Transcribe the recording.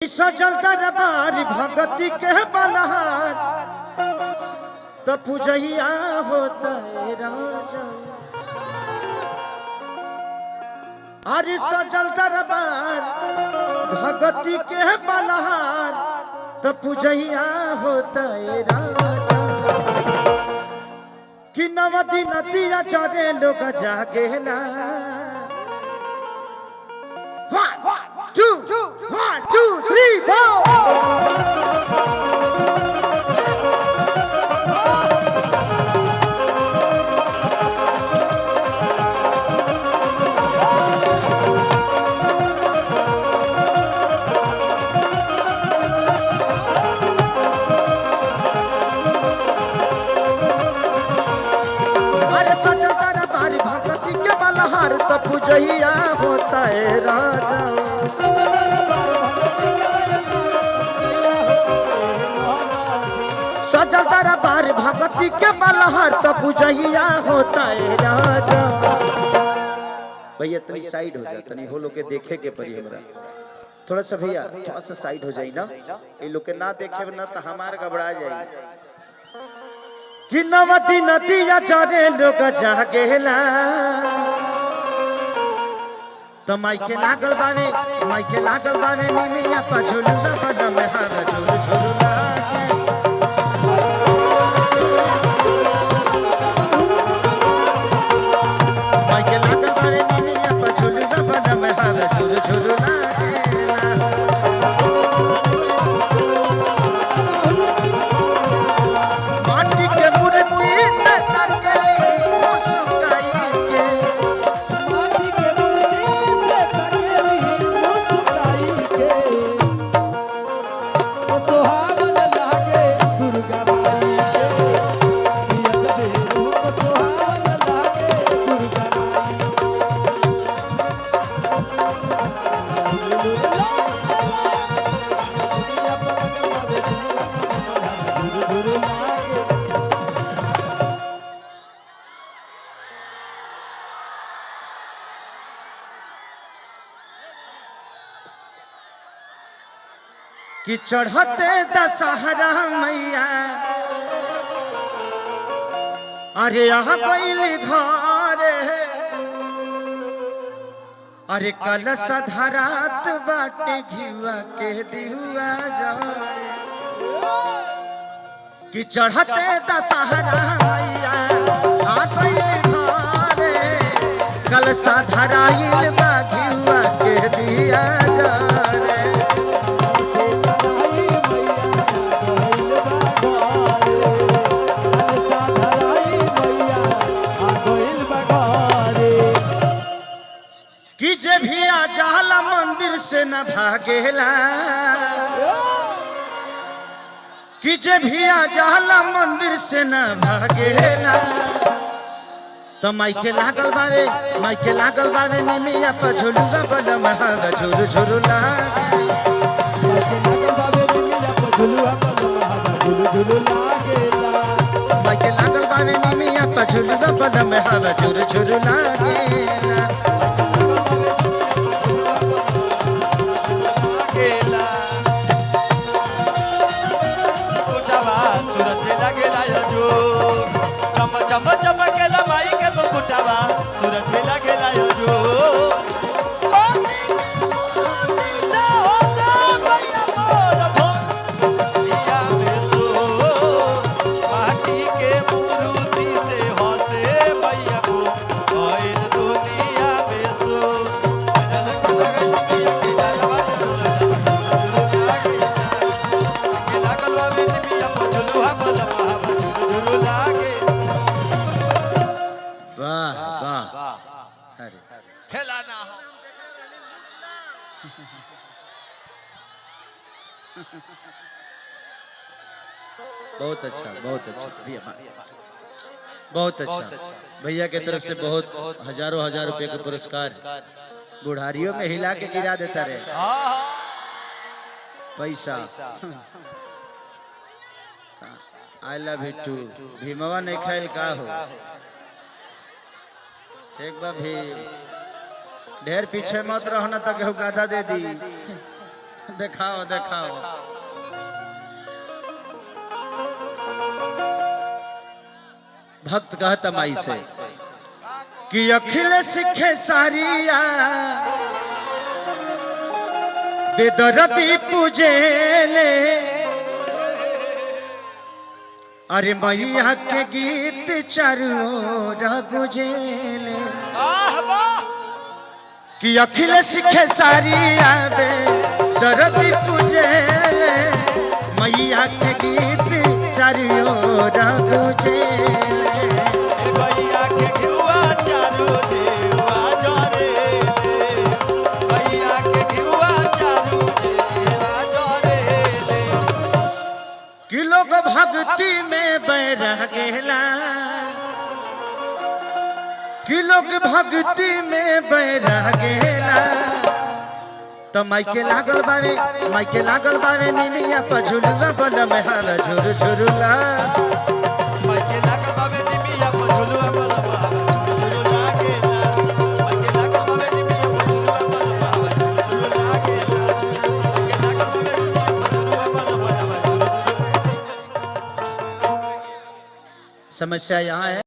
सजल दरबार भगति के बलहार तो पूजैया होता है राजा। अरे सजल दरबार भगति के बलहार तो पूजैया होता है राजा। कि नवदी नदिया चरे लोग जागे ना। 1 2 3 4 भगति के बलहार तो पूजैया होता है राजा। सजल दरबार भगति के बलहार तो पूजैया होता है राजा। भैया इतनी साइड हो जा, तनी हो लोग के देखे के परी हमरा थोड़ा सा। भैया थोड़ा सा साइड हो जाई ना, ये लोग के ना देखे ना तो हमार घबरा जाए। कि नवती नदिया चरे लोग जागेला तो माइके लागल बावे निमिया पर झुलुआ बन में हाथ झुलु झुलुआ। माइके लागल बावे निमिया पर झुलुआ बन में हाथ झुलु झुलुआ। कि चढ़ते दशहरा मैया अरे यहाँ कैली घर। अरे कलश धरात बाटे घिवा के दिहुआ जाए। कि चढ़ते दशहरा मैया यहाँ कैली घर। कलश धराइल बा घिवा के दिया जाए। कि जे भी आ जाला मंदिर से न भागेला। कि जे भी आ जाला मंदिर से न भागेला तो माइके लागल बावे निमिया पर झुलुआ बन में हाथ झुलु झुलुआ। माइके लागल बावे निमिया पर झुलुआ बन में हाथ झुलु झुलुआ। चम चमकेला माई के मुकुटवा सूरज में लगेला यो जो। माटी के मूर्ति से हंसे मैया को कोइल दुनिया में सो। बहुत अच्छा भैया, बहुत अच्छा भैया के तरफ से बहुत हजारों हजार रुपए का पुरस्कार बुढ़ारियों में हिला के गिरा देता रहे पैसा। आई लव यू टू भीमवा नहीं खाइल का हो। ठीक बा भी ढेर पीछे मत रहो ना तो केहू गाधा दे दी। दिखाओ दिखाओ। भक्त कहता माई से कि अखिल सिखे सारिया बेदरती पूजेले, अरे मैया के गीत चारों गुजेले। कि अखिल सिखे सारिया बेदरती पूजेले, मैया के गीत चारों गुजेले। भैया के घिउआ चारू देवा जरे ले, भैया के घिउआ चारू देवा जरे ले। कि लोग भक्ति में बैरह गेला, कि लोग भक्ति में बैरह गेला। तो माइके लागल बावे, माइके लागल बावे नीलिया पर झुलुआ बन में हाला झुरु झुरुला। माइके लागल बावे निमिया पर झुलुआ बन झुरु लागेला, माइके लागल बावे निमिया पर झुलुआ बन झुरु लागेला, माइके लागल बावे निमिया पर झुलुआ बन। समस्या यहाँ है